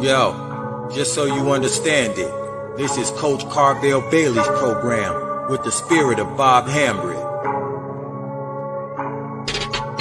Yo, just so you understand it, this is Coach Carvel Bailey's program with the spirit of Bob Hambry.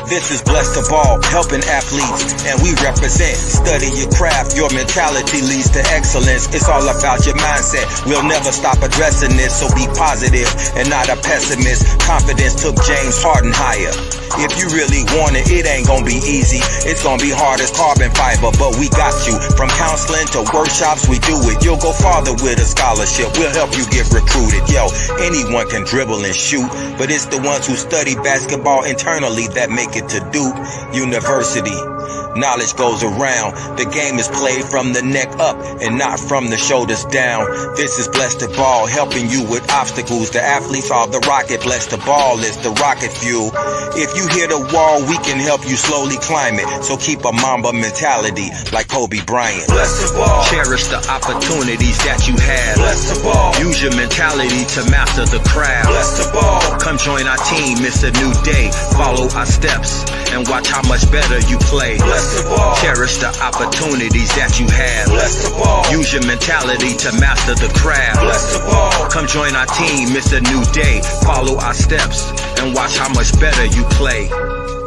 This is Blessed of All, helping athletes, and we represent. Study your craft, your mentality leads to excellence. It's all about your mindset. We'll never stop addressing this, so be positive and not a pessimist. Confidence took James Harden higher. If you really want it, it ain't gonna be easy. It's gonna be hard as carbon fiber, but we got you. From counseling to workshops, we do it. You'll go farther with a scholarship. We'll help you get recruited. Yo, anyone can dribble and shoot, but it's the ones who study basketball internally that make it to Duke University. Knowledge goes around. The game is played from the neck up and not from the shoulders down. This is Blessed of All, helping you with obstacles. The athletes are the rocket. Blessed of All is the rocket fuel. If you hit a wall, we can help you slowly climb it. So keep a Mamba mentality like Kobe Bryant. Blessed of all. Cherish the opportunities that you have. Blessed of all. Use your mentality to master the craft. Blessed of all. Come join our team, it's a new day. Follow our steps and watch how much better you play. Blessed of all. Cherish the opportunities that you have. Blessed of all. Use your mentality to master the craft. Blessed of all. Come join our team, it's a new day. Follow our steps and watch how much better you play.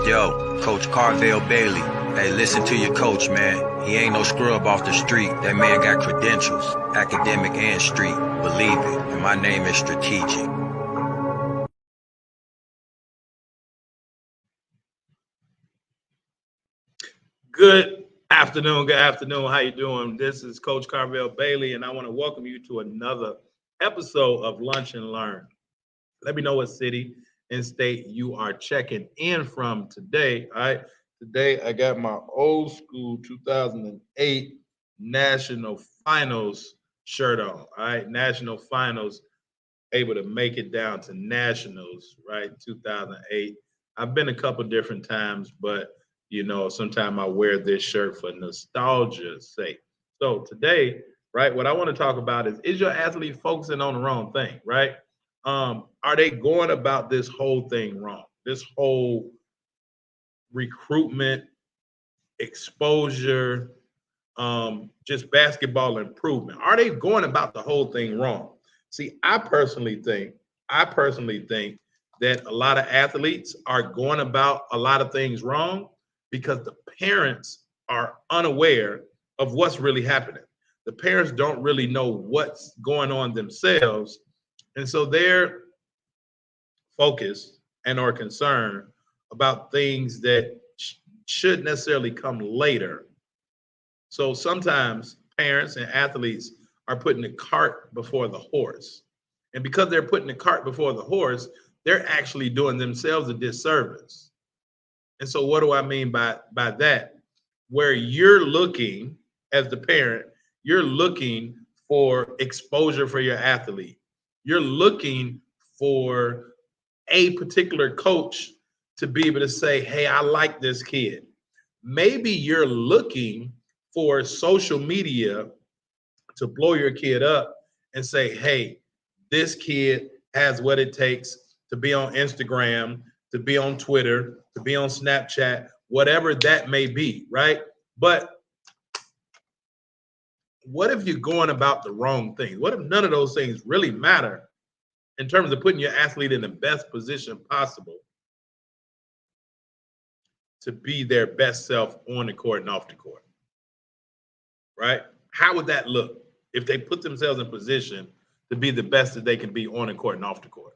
Yo, Coach Carvel Bailey. Hey, listen to your coach, man. He ain't no scrub off the street. That man got credentials, academic and street. Believe it. And my name is Strategic. Good afternoon. How you doing? This is Coach Carvel Bailey, and I want to welcome you to another episode of Lunch and Learn. Let me know what city and state you are checking in from today. All right. Today, I got my old school 2008 National Finals shirt on. All right. National Finals, able to make it down to Nationals, right? 2008. I've been a couple different times, but you know, sometimes I wear this shirt for nostalgia's sake. So today, right, what I want to talk about is your athlete focusing on the wrong thing, right? Are they going about this whole thing wrong? This whole recruitment, exposure, just basketball improvement. Are they going about the whole thing wrong? See, I personally think that a lot of athletes are going about a lot of things wrong because the parents are unaware of what's really happening. The parents don't really know what's going on themselves. And so they're focused and are concerned about things that should necessarily come later. So sometimes parents and athletes are putting the cart before the horse. And because they're putting the cart before the horse, they're actually doing themselves a disservice. And so what do I mean by that? Where you're looking, as the parent, you're looking for exposure for your athlete. You're looking for a particular coach to be able to say, hey, I like this kid. Maybe you're looking for social media to blow your kid up and say, hey, this kid has what it takes to be on Instagram, to be on Twitter, to be on Snapchat, whatever that may be, right? But what if you're going about the wrong things? What if none of those things really matter in terms of putting your athlete in the best position possible to be their best self on the court and off the court, right? How would that look if they put themselves in position to be the best that they can be on the court and off the court?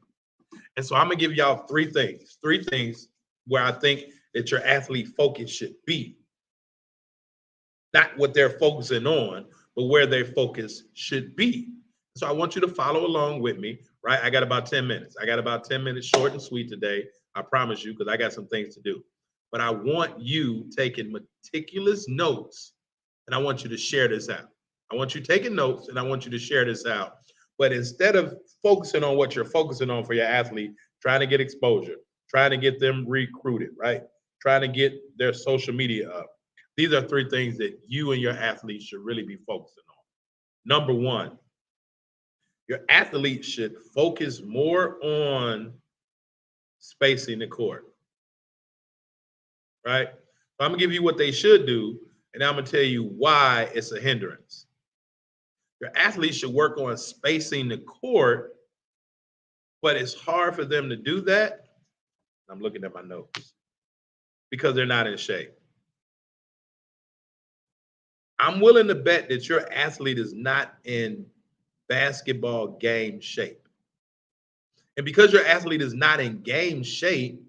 And so I'm going to give y'all three things where I think that your athlete focus should be. Not what they're focusing on, but where their focus should be. So I want you to follow along with me, right? I got about 10 minutes. Short and sweet today. I promise you, because I got some things to do. But I want you taking meticulous notes, and I want you to share this out. I want you taking notes, and I want you to share this out. But instead of focusing on what you're focusing on for your athlete, trying to get exposure, trying to get them recruited, right? Trying to get their social media up. These are three things that you and your athlete should really be focusing on. Number one, your athlete should focus more on spacing the court, right? So I'm gonna give you what they should do, And I'm going to tell you why it's a hindrance. Your athletes should work on spacing the court, but it's hard for them to do that. I'm looking at my notes because they're not in shape. I'm willing to bet that your athlete is not in basketball game shape. And because your athlete is not in game shape,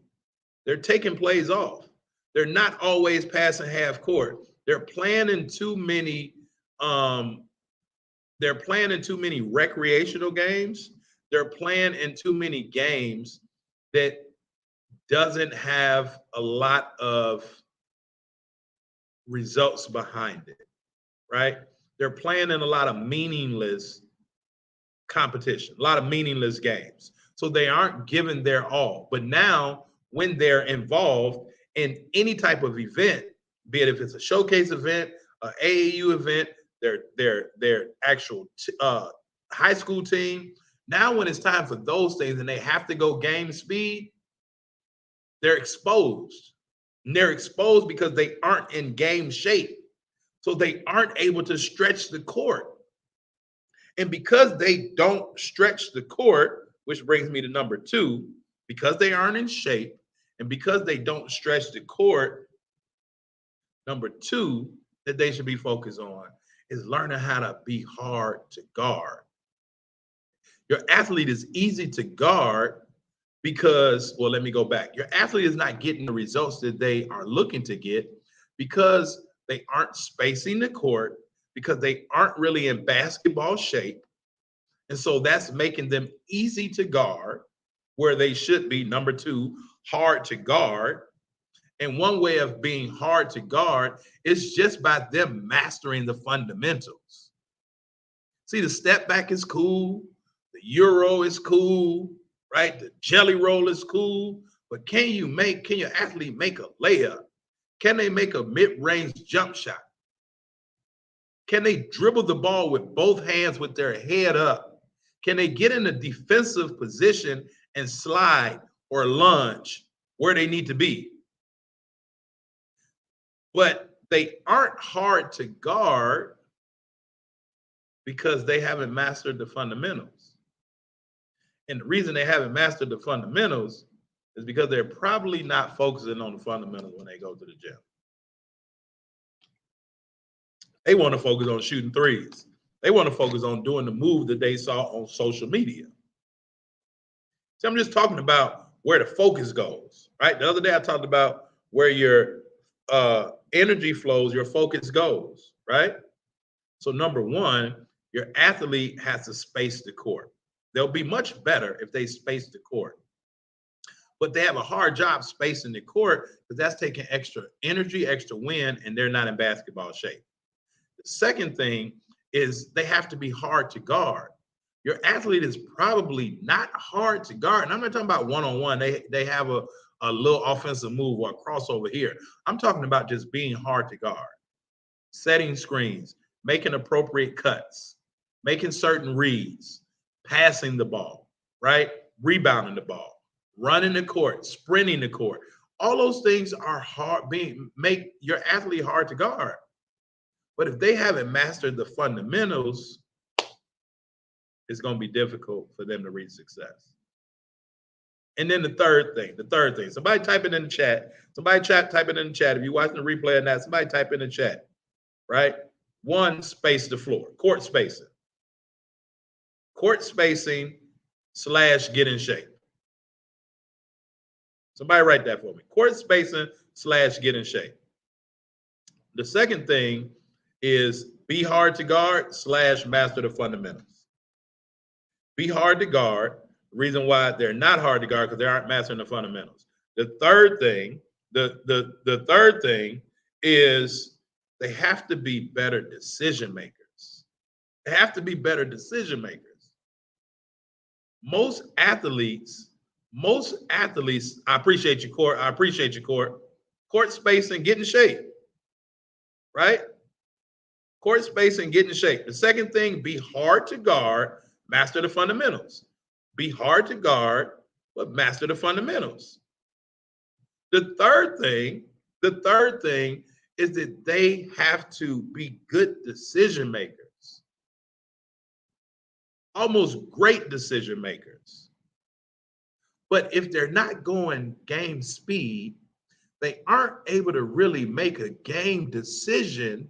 they're taking plays off. They're not always passing half court. They're playing in too many recreational games. They're playing in too many games that doesn't have a lot of results behind it, right? They're playing in a lot of meaningless competition, a lot of meaningless games. So they aren't giving their all. But now when they're involved in any type of event, be it if it's a showcase event, an AAU event, their actual high school team, now when it's time for those things and they have to go game speed, they're exposed. And they're exposed because they aren't in game shape. So they aren't able to stretch the court. And because they don't stretch the court, which brings me to number 2, because they aren't in shape and because they don't stretch the court, number 2 that they should be focused on is learning how to be hard to guard. Your athlete is easy to guard because, well, let me go back. Your athlete is not getting the results that they are looking to get because they aren't spacing the court, because they aren't really in basketball shape. And so that's making them easy to guard where they should be. Number 2, hard to guard. And one way of being hard to guard is just by them mastering the fundamentals. See, the step back is cool. The Euro is cool, right? The jelly roll is cool. But can your athlete make a layup? Can they make a mid-range jump shot? Can they dribble the ball with both hands with their head up? Can they get in a defensive position and slide or lunge where they need to be? But they aren't hard to guard because they haven't mastered the fundamentals. And the reason they haven't mastered the fundamentals is because they're probably not focusing on the fundamentals when they go to the gym. They want to focus on shooting threes. They want to focus on doing the move that they saw on social media. So I'm just talking about where the focus goes, right? The other day I talked about where your energy flows, your focus goes, right? So number 1, your athlete has to space the court. They'll be much better if they space the court. But they have a hard job spacing the court because that's taking extra energy, extra wind, and they're not in basketball shape. The second thing is they have to be hard to guard. Your athlete is probably not hard to guard. And I'm not talking about one-on-one. They have a little offensive move or a crossover here. I'm talking about just being hard to guard, setting screens, making appropriate cuts, making certain reads, passing the ball, right? Rebounding the ball, running the court, sprinting the court. All those things are hard, make your athlete hard to guard. But if they haven't mastered the fundamentals, it's going to be difficult for them to reach success. And then the third thing, somebody type it in the chat. Type it in the chat. If you're watching the replay of that, somebody type in the chat, right? 1, space the floor, court spacing. Court spacing / get in shape. Somebody write that for me. Court spacing / get in shape. The second thing is be hard to guard / master the fundamentals. Be hard to guard. The reason why they're not hard to guard because they aren't mastering the fundamentals. The third thing, the third thing is they have to be better decision makers. They have to be better decision makers. Most athletes, I appreciate you, Court. Court spacing, get in shape, right? Court spacing, get in shape. The second thing, be hard to guard, master the fundamentals. Be hard to guard, but master the fundamentals. The third thing is that they have to be good decision makers, almost great decision makers. But if they're not going game speed, they aren't able to really make a game decision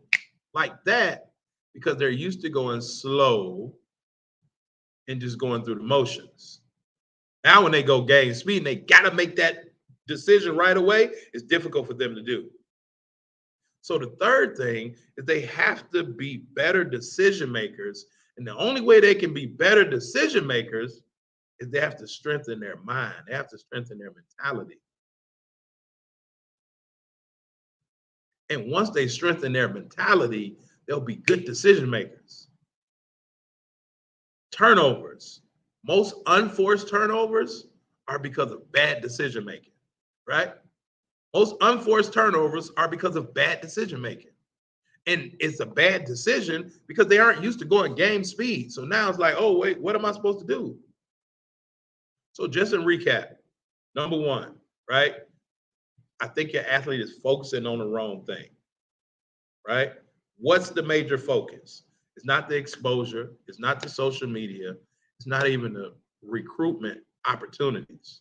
like that because they're used to going slow and just going through the motions. Now, when they go game speed and they got to make that decision right away, it's difficult for them to do. So the third thing is they have to be better decision makers. And the only way they can be better decision makers is they have to strengthen their mind. They have to strengthen their mentality. And once they strengthen their mentality, they'll be good decision makers. Turnovers. Most unforced turnovers are because of bad decision making, right? Most unforced turnovers are because of bad decision making. And it's a bad decision because they aren't used to going game speed. So now it's like, oh, wait, what am I supposed to do? So just in recap, number one, right? I think your athlete is focusing on the wrong thing, right? What's the major focus? It's not the exposure. It's not the social media. It's not even the recruitment opportunities.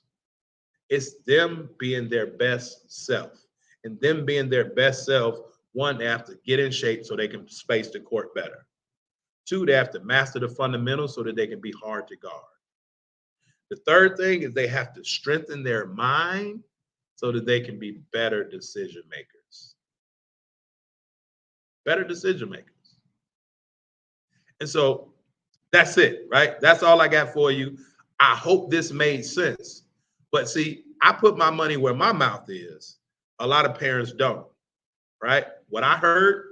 It's them being their best self. And them being their best self, one, they have to get in shape so they can space the court better. Two, they have to master the fundamentals so that they can be hard to guard. The third thing is they have to strengthen their mind so that they can be better decision makers. Better decision makers. And so that's it, right? That's all I got for you. I hope this made sense. But see, I put my money where my mouth is. A lot of parents don't, right? What I heard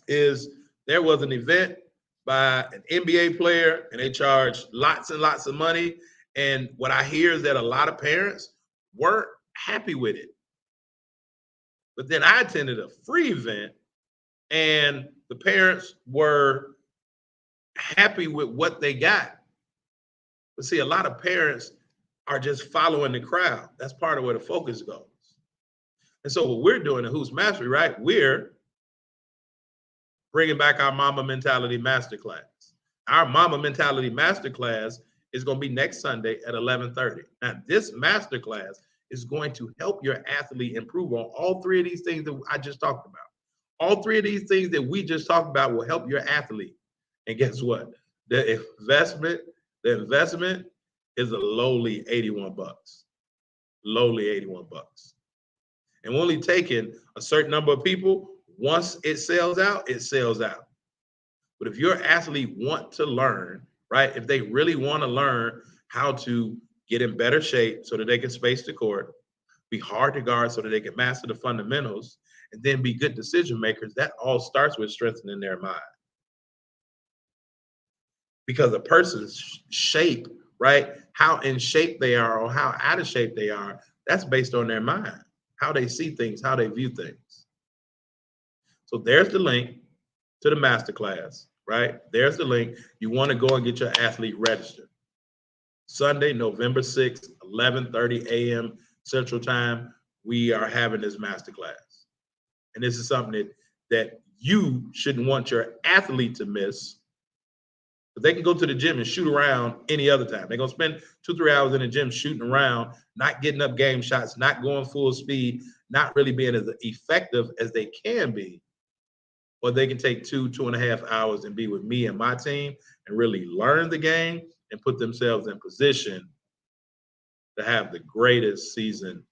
is there was an event by an NBA player and they charged lots and lots of money. And what I hear is that a lot of parents weren't happy with it. But then I attended a free event and the parents were happy with what they got. But see, a lot of parents are just following the crowd. That's part of where the focus goes. And so what we're doing in Hoops Mastery, right? We're bringing back our Mama Mentality Masterclass. Our Mama Mentality Masterclass is going to be next Sunday at 11:30. Now, this masterclass is going to help your athlete improve on all three of these things that I just talked about. All three of these things that we just talked about will help your athlete. And guess what? The investment is a lowly $81. Lowly $81. And we're only taking a certain number of people. Once it sells out, it sells out. But if your athlete want to learn, right? If they really want to learn how to get in better shape so that they can space the court, be hard to guard so that they can master the fundamentals, and then be good decision makers, that all starts with strengthening their mind. Because a person's shape, right? How in shape they are or how out of shape they are, that's based on their mind, how they see things, how they view things. So there's the link to the masterclass, right? There's the link. You want to go and get your athlete registered. Sunday, November 6th, 11:30 a.m. Central Time, we are having this masterclass. And this is something that you shouldn't want your athlete to miss. But they can go to the gym and shoot around any other time. They're going to spend 2-3 hours in the gym shooting around, not getting up game shots, not going full speed, not really being as effective as they can be. Or they can take 2.5 hours and be with me and my team and really learn the game and put themselves in position to have the greatest season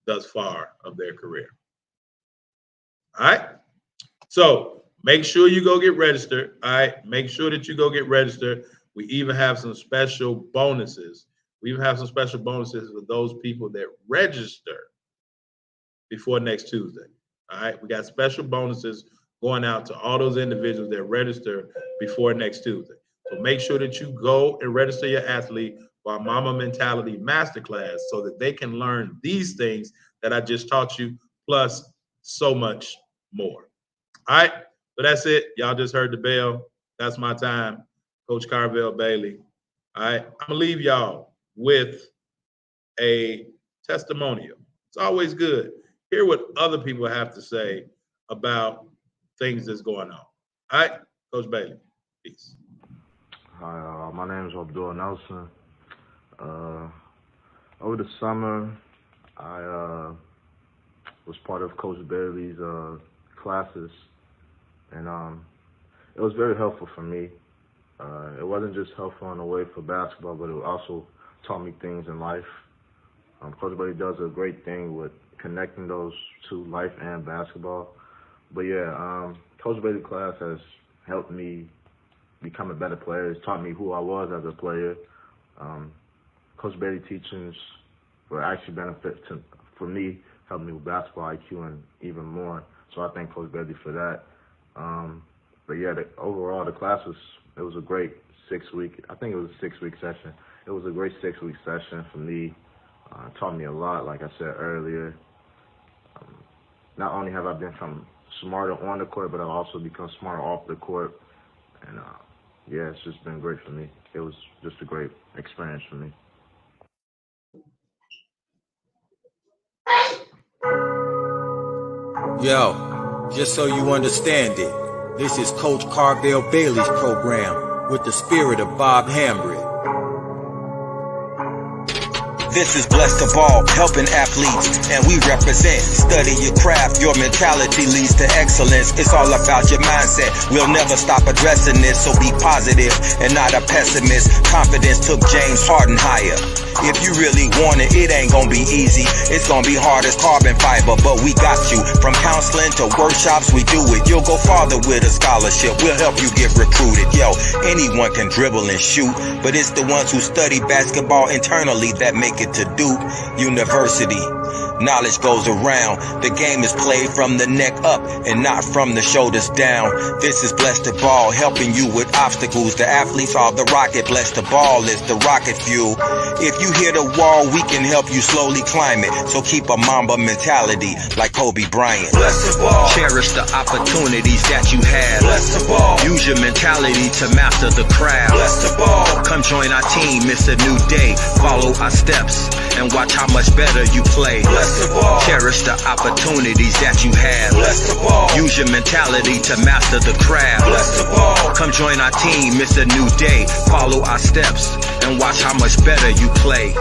thus far of their career. All right? So make sure you go get registered. All right? Make sure that you go get registered. We even have some special bonuses. We even have some special bonuses for those people that register before next Tuesday. All right? We got special bonuses going out to all those individuals that register before next Tuesday. So make sure that you go and register your athlete for our Mama Mentality Masterclass so that they can learn these things that I just taught you, plus so much more. All right, so that's it. Y'all just heard the bell. That's my time. Coach Carvel Bailey. All right, I'm going to leave y'all with a testimonial. It's always good. Hear what other people have to say about things that's going on. All right, Coach Bailey, peace. Hi, my name is Abdul Nelson. Over the summer, I was part of Coach Bailey's classes, and it was very helpful for me. It wasn't just helpful in a way for basketball, but it also taught me things in life. Coach Bailey does a great thing with connecting those two, life and basketball. But yeah, Coach Bailey class has helped me become a better player. It's taught me who I was as a player. Coach Bailey teachings were actually benefit for me, helped me with basketball IQ and even more. So I thank Coach Bailey for that. But yeah, overall the class it was a great 6-week. I think it was a 6-week session. It was a great 6-week session for me. Taught me a lot, like I said earlier. Not only have I become smarter on the court, but I've also become smarter off the court. And yeah, it's just been great for me. It was just a great experience for me. Yo, just so you understand it, this is Coach Carvel Bailey's program with the spirit of Bob Hambry. This is Blessed to Ball, helping athletes, and we represent. Study your craft, your mentality leads to excellence. It's all about your mindset. We'll never stop addressing this, so be positive and not a pessimist. Confidence took James Harden higher. If you really want it, it ain't gonna be easy. It's gonna be hard as carbon fiber, but we got you. From counseling to workshops, we do it. You'll go farther with a scholarship. We'll help you get recruited. Yo, anyone can dribble and shoot, but it's the ones who study basketball internally that make it to Duke University. Knowledge goes around. The game is played from the neck up and not from the shoulders down. This is Blessed to Ball, helping you with obstacles. The athletes are the rocket. Blessed to Ball is the rocket fuel. If you hit a wall, we can help you slowly climb it. So keep a Mamba mentality like Kobe Bryant. Blessed to Ball. Cherish the opportunities that you have. Blessed to Ball. Use your mentality to master the craft. Blessed to Ball. Come join our team, it's a new day. Follow our steps and watch how much better you play. Blessed to Ball. Cherish the opportunities that you have. Blessed to Ball. Use your mentality to master the craft. Blessed to Ball. Come join our team, it's a new day. Follow our steps and watch how much better you play.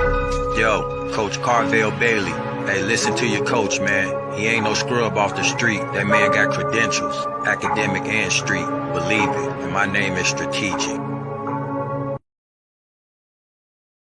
Yo, Coach Carvel Bailey. Hey, listen to your coach, man. He ain't no scrub off the street. That man got credentials, academic and street. Believe it, and my name is strategic.